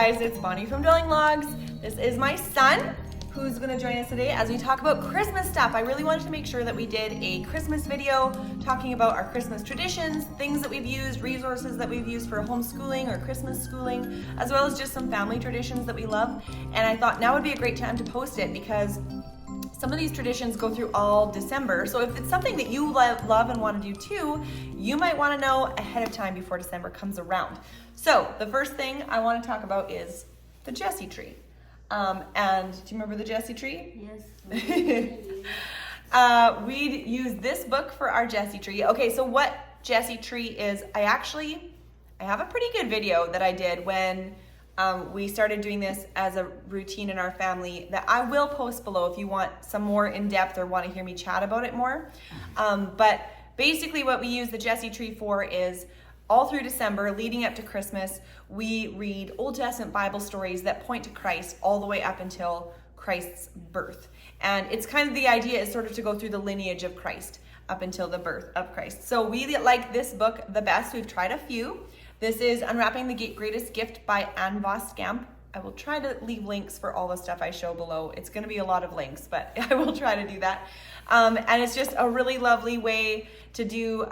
guys, it's Bonnie from Dwelling Logs. This is my son who's gonna join us today as we talk about Christmas stuff. I really wanted to make sure that we did a Christmas video talking about our Christmas traditions, things that we've used, resources that we've used for homeschooling or Christmas schooling, as well as just some family traditions that we love. And I thought now would be a great time to post it because some of these traditions go through all December. So if it's something that you love and want to do too, you might want to know ahead of time before December comes around. So the first thing I want to talk about is the Jessie tree. And do you remember the Jessie tree? Yes. We use this book for our Jessie tree. Okay, so what Jessie tree is, I have a pretty good video that I did when we started doing this as a routine in our family that I will post below if you want some more in depth or want to hear me chat about it more. But basically what we use the Jessie tree for is all through December, leading up to Christmas, we read Old Testament Bible stories that point to Christ all the way up until Christ's birth. And it's kind of the idea is sort of to go through the lineage of Christ up until the birth of Christ. So we like this book the best. We've tried a few. This is Unwrapping the Greatest Gift by Anne Voskamp. I will try to leave links for all the stuff I show below. It's going to be a lot of links, but I will try to do that. And it's just a really lovely way to do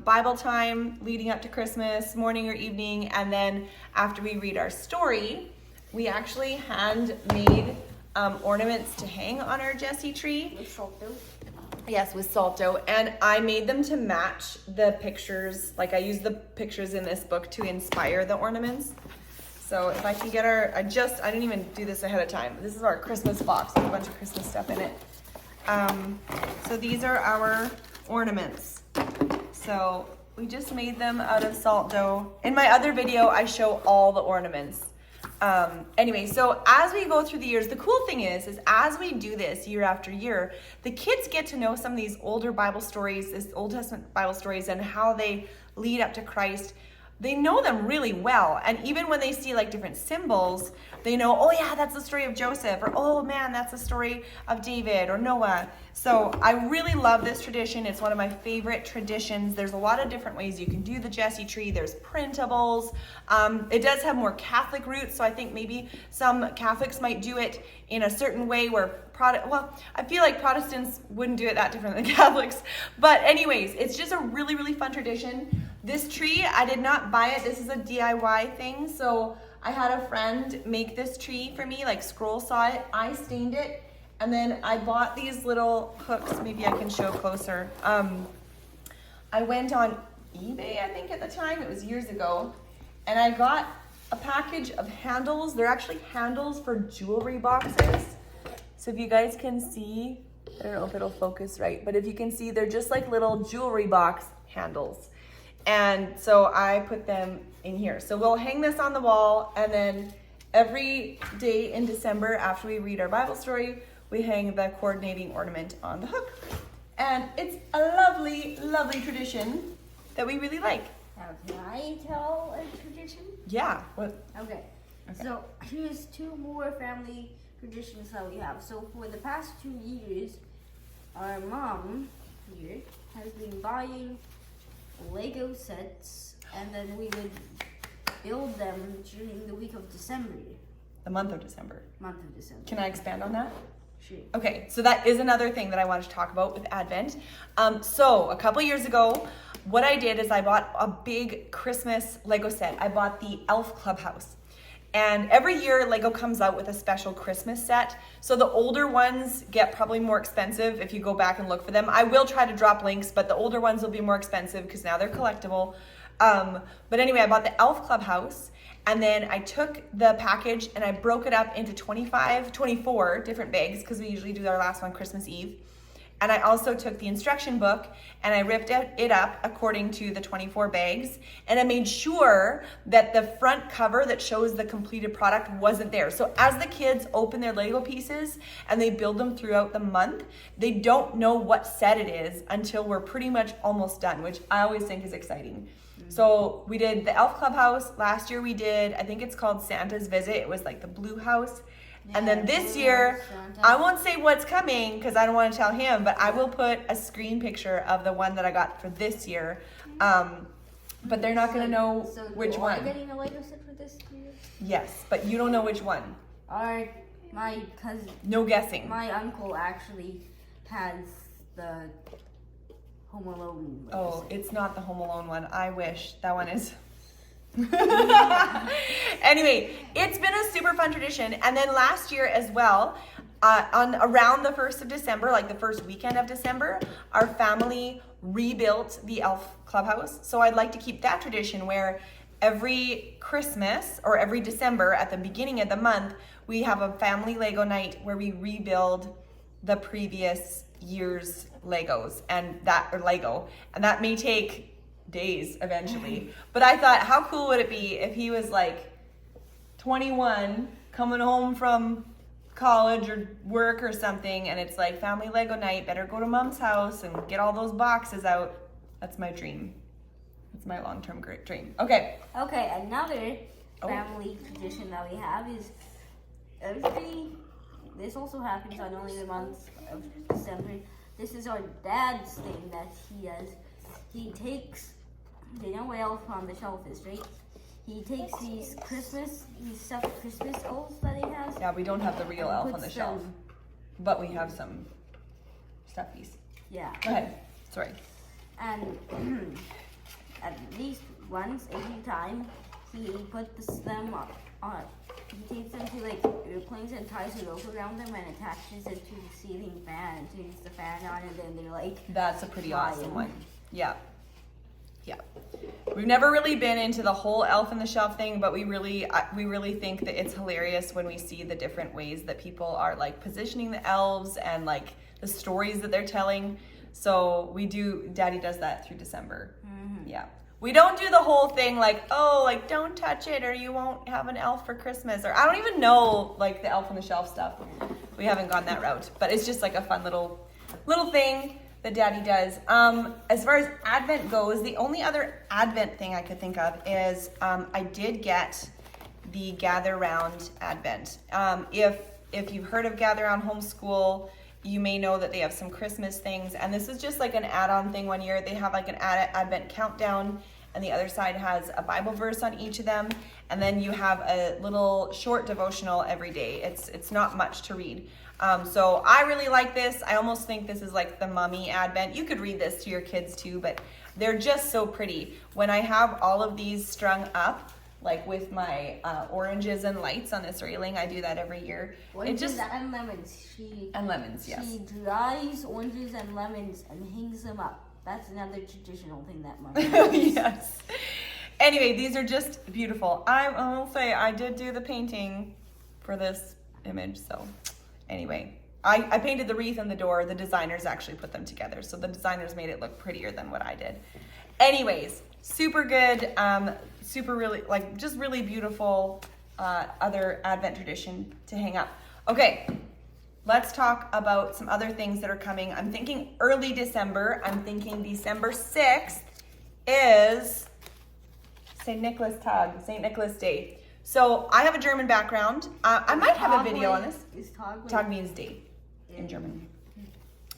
Bible time leading up to Christmas, morning or evening. And then after we read our story, we actually hand-made ornaments to hang on our Jessie tree. With salt dough? Yes, with salt dough. And I made them to match the pictures. Like I used the pictures in this book to inspire the ornaments. So if I can get I didn't even do this ahead of time. This is our Christmas box with a bunch of Christmas stuff in it. So these are our ornaments. So we just made them out of salt dough. In my other video, I show all the ornaments. Anyway, so as we go through the years, the cool thing is as we do this year after year, the kids get to know some of these older Bible stories, these Old Testament Bible stories, and how they lead up to Christ. They know them really well. And even when they see like different symbols, they know, oh yeah, that's the story of Joseph, or oh man, that's the story of David or Noah. So I really love this tradition. It's one of my favorite traditions. There's a lot of different ways you can do the Jessie tree. There's printables. It does have more Catholic roots. So I think maybe some Catholics might do it in a certain way where I feel like Protestants wouldn't do it that different than Catholics. But anyways, it's just a really, really fun tradition. This tree, I did not buy it. This is a DIY thing. So I had a friend make this tree for me, like scroll saw it. I stained it. And then I bought these little hooks. Maybe I can show closer. I went on eBay, I think at the time. It was years ago. And I got a package of handles. They're actually handles for jewelry boxes. So if you guys can see, I don't know if it'll focus right, but if you can see, they're just like little jewelry box handles. And so I put them in here. So we'll hang this on the wall, and then every day in December after we read our Bible story, we hang the coordinating ornament on the hook. And it's a lovely, lovely tradition that we really like. Now, can I tell a tradition? Yeah. What? Okay. So here's two more family traditions that we have. So for the past 2 years, our mom here has been buying Lego sets, and then we would build them during the week of December. The month of December. Can I expand on that? Sure. Okay, so that is another thing that I wanted to talk about with Advent. So a couple years ago, what I did is I bought a big Christmas Lego set. I bought the Elf Clubhouse. And every year Lego comes out with a special Christmas set. So the older ones get probably more expensive if you go back and look for them. I will try to drop links, but the older ones will be more expensive because now they're collectible. But anyway, I bought the Elf Clubhouse, and then I took the package and I broke it up into 24 different bags because we usually do our last one Christmas Eve. And I also took the instruction book and I ripped it up according to the 24 bags. And I made sure that the front cover that shows the completed product wasn't there. So as the kids open their Lego pieces and they build them throughout the month, they don't know what set it is until we're pretty much almost done, which I always think is exciting. So we did the Elf Clubhouse. Last year we did, I think it's called Santa's Visit. It was like the blue house. And then this year, I won't say what's coming because I don't want to tell him, but I will put a screen picture of the one that I got for this year. but they're not going to know so which you one. are getting a Lego set for this year? Yes, but you don't know which one. My cousin. No guessing. My uncle actually has the Home Alone Lego Oh, set. it's not the Home Alone one. I wish that one is. Anyway, it's been a super fun tradition. And then last year as well, on around the 1st of December, like the first weekend of December, our family rebuilt the elf clubhouse. So I'd like to keep that tradition where every Christmas or every December at the beginning of the month, we have a family Lego night where we rebuild the previous year's Legos and that may take days eventually. But I thought, how cool would it be if he was like 21 coming home from college or work or something, and it's like family Lego night, better go to mom's house and get all those boxes out. That's my dream. That's my long-term great dream. Okay, Another family tradition that we have is this also happens on only the month of December. This is our dad's thing that he does. He takes, you know what elf on the shelf is, right? He takes these stuffed Christmas elves that he has. yeah, we don't have the real elf on the puts shelf, them- but we have some stuffies. Yeah. Go ahead, sorry. And at least once every time, he puts them on. He takes them to like airplanes and ties a rope around them and attaches it to the ceiling fan and turns the fan on, and then they're like. That's a pretty flying. awesome one. Yeah. Yeah. We've never really been into the whole elf on the shelf thing, but we really think that it's hilarious when we see the different ways that people are like positioning the elves and like the stories that they're telling. So Daddy does that through December. Mm-hmm. Yeah. We don't do the whole thing like, oh, like don't touch it or you won't have an elf for Christmas, or I don't even know like the elf on the shelf stuff. We haven't gone that route, but it's just like a fun little thing that Daddy does. As far as Advent goes, the only other Advent thing I could think of is I did get the Gather Round Advent. If you've heard of Gather Round Homeschool, you may know that they have some Christmas things, and this is just like an add-on thing one year. They have like an Advent countdown, and the other side has a Bible verse on each of them, and then you have a little short devotional every day. It's not much to read. So I really like this. I almost think this is like the mummy Advent. You could read this to your kids too, but they're just so pretty. When I have all of these strung up, like with my oranges and lights on this railing, I do that every year. Oranges and lemons. And lemons, yes. She dries oranges and lemons and hangs them up. That's another traditional thing that Mom does. Yes. Anyway, these are just beautiful. I will say I did do the painting for this image, so anyway. I painted the wreath and the door. The designers actually put them together, so the designers made it look prettier than what I did. Anyways, super good, just really beautiful other Advent tradition to hang up. Okay, let's talk about some other things that are coming. I'm thinking early December. I'm thinking December 6th is St. Nicholas Day. So I have a German background. I might have a video on this. Tag means day in German.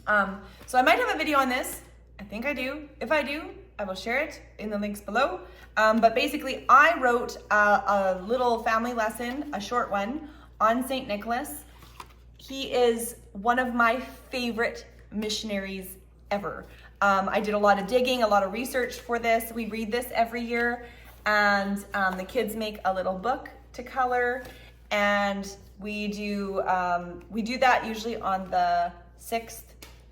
So I might have a video on this. I think I do. If I do, I will share it in the links below. But basically, I wrote a little family lesson, a short one, on St. Nicholas. He is one of my favorite missionaries ever. I did a lot of digging, a lot of research for this. We read this every year, and the kids make a little book to color, and we do that usually on the 6th,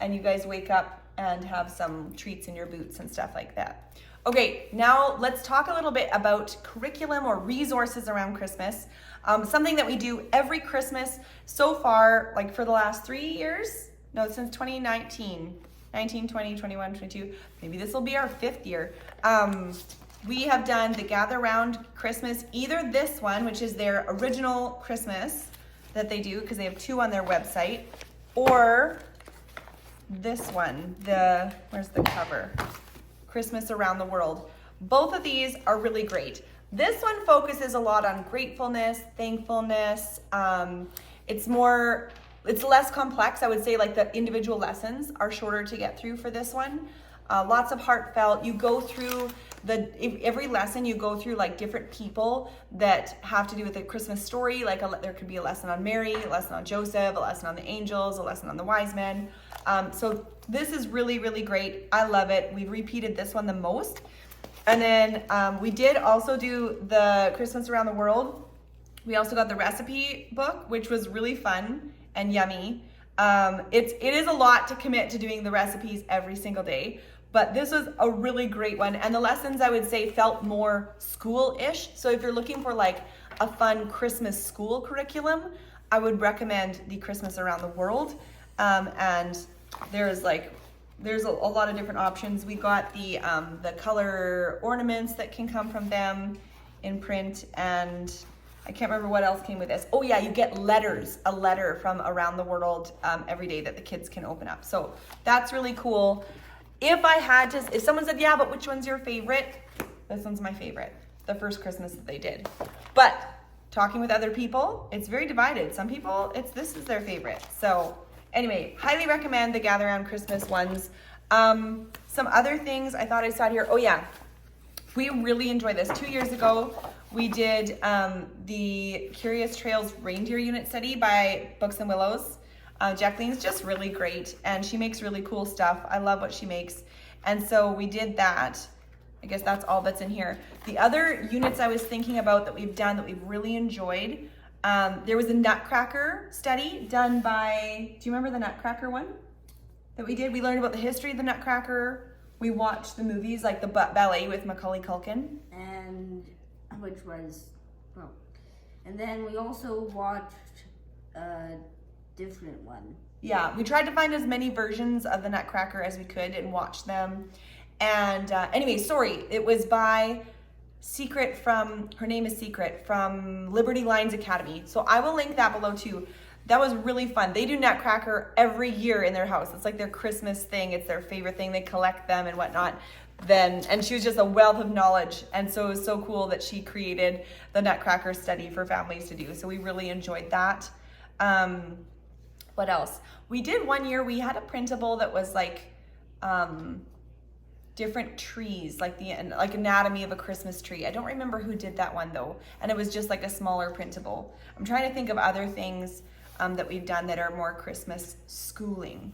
and you guys wake up and have some treats in your boots and stuff like that. Okay, now let's talk a little bit about curriculum or resources around Christmas. Something that we do every Christmas so far, like for the last 3 years, since 2019, 19, 20, 21, 22, maybe this will be our 5th year. We have done the Gather Round Christmas, either this one, which is their original Christmas that they do, because they have 2 on their website, or this one, where's the cover? Christmas Around the World. Both of these are really great. This one focuses a lot on gratefulness, thankfulness. It's less complex. I would say like the individual lessons are shorter to get through for this one. lots of heartfelt. You go through every lesson, you go through like different people that have to do with the Christmas story. Like there could be a lesson on Mary, a lesson on Joseph, a lesson on the angels, a lesson on the wise men. So this is really, really great. I love it. We've repeated this one the most. And then we did also do the Christmas Around the World. We also got the recipe book, which was really fun and yummy. It is a lot to commit to doing the recipes every single day, but this was a really great one. And the lessons, I would say, felt more school-ish. So if you're looking for like a fun Christmas school curriculum, I would recommend the Christmas Around the World. And there's a lot of different options. We got the color ornaments that can come from them in print, and I can't remember what else came with this. Oh yeah, you get a letter from around the world every day that the kids can open up. So that's really cool. If someone said, yeah, but which one's your favorite? This one's my favorite, the first Christmas that they did. But talking with other people, it's very divided. Some people, this is their favorite. So anyway, highly recommend the Gather Round Christmas ones. Some other things I thought I saw here. Oh yeah, we really enjoyed this. 2 years ago, we did the Curious Trails Reindeer Unit Study by Books and Willows. Jacqueline's just really great, and she makes really cool stuff. I love what she makes. And so we did that. I guess that's all that's in here. The other units I was thinking about that we've done that we've really enjoyed, there was a Nutcracker study done by, do you remember the Nutcracker one that we did? We learned about the history of the Nutcracker. We watched the movies like the ballet with Macaulay Culkin. And which was, well, and then we also watched a different one. Yeah, we tried to find as many versions of the Nutcracker as we could and watch them. And anyway, sorry, it was by her name is Secret, from Liberty Lines Academy. So I will link that below too. That was really fun. They do Nutcracker every year in their house. It's like their Christmas thing. It's their favorite thing. They collect them and whatnot. And she was just a wealth of knowledge. And so it was so cool that she created the Nutcracker study for families to do. So we really enjoyed that. What else? We did one year, we had a printable that was like different trees, like anatomy of a Christmas tree. I don't remember who did that one though. And it was just like a smaller printable. I'm trying to think of other things that we've done that are more Christmas schooling.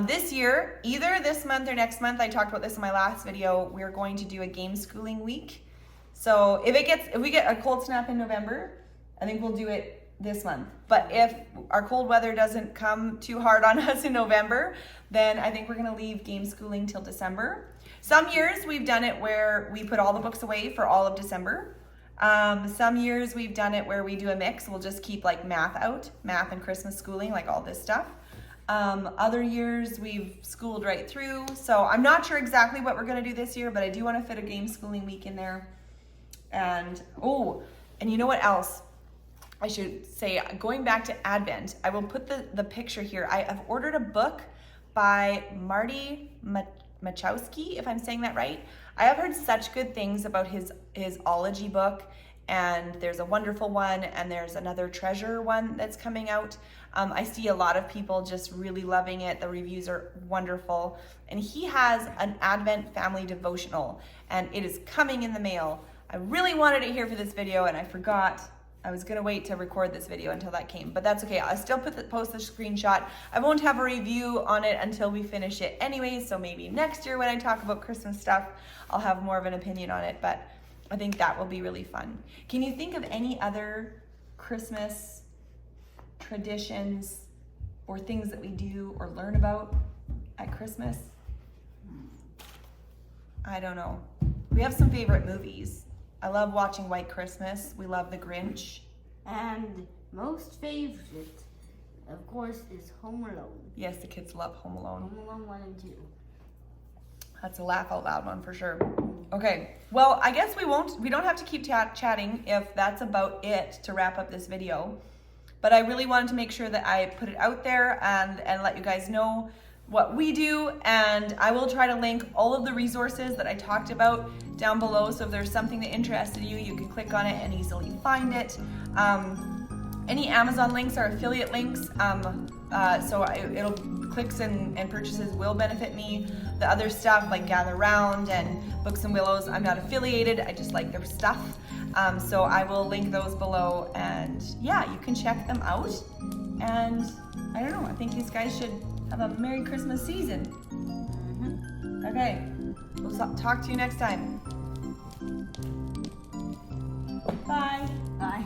This year, either this month or next month, I talked about this in my last video, we're going to do a game schooling week. So if we get a cold snap in November, I think we'll do it this month. But if our cold weather doesn't come too hard on us in November, then I think we're gonna leave game schooling till December. Some years we've done it where we put all the books away for all of December. Some years we've done it where we do a mix. We'll just keep like math out, math and Christmas schooling, like all this stuff. Other years we've schooled right through. So I'm not sure exactly what we're gonna do this year, but I do wanna fit a game schooling week in there. And you know what else? I should say, going back to Advent, I will put the picture here. I have ordered a book by Marty Machowski, if I'm saying that right. I have heard such good things about his ology book, and there's a wonderful one, and there's another treasure one that's coming out. I see a lot of people just really loving it. The reviews are wonderful. And he has an Advent family devotional, and it is coming in the mail. I really wanted it here for this video, and I forgot. I was gonna wait to record this video until that came, but that's okay. I'll still post the screenshot. I won't have a review on it until we finish it anyway, so maybe next year when I talk about Christmas stuff, I'll have more of an opinion on it, but I think that will be really fun. Can you think of any other Christmas traditions or things that we do or learn about at Christmas? I don't know. We have some favorite movies. I love watching White Christmas. We love The Grinch. And most favorite, of course, is Home Alone. Yes, the kids love Home Alone. Home Alone 1 and 2. That's a laugh out loud one for sure. Okay, well, I guess we don't have to keep chatting if that's about it to wrap up this video. But I really wanted to make sure that I put it out there and let you guys know what we do, and I will try to link all of the resources that I talked about down below, so if there's something that interested you, you can click on it and easily find it. Any Amazon links are affiliate links, so it'll clicks and purchases will benefit me. The other stuff like Gather Round and Books and Willows, I'm not affiliated, I just like their stuff. So I will link those below, and yeah, you can check them out. And I don't know, I think these guys should have a Merry Christmas season. Okay, we'll talk to you next time. Bye. Bye.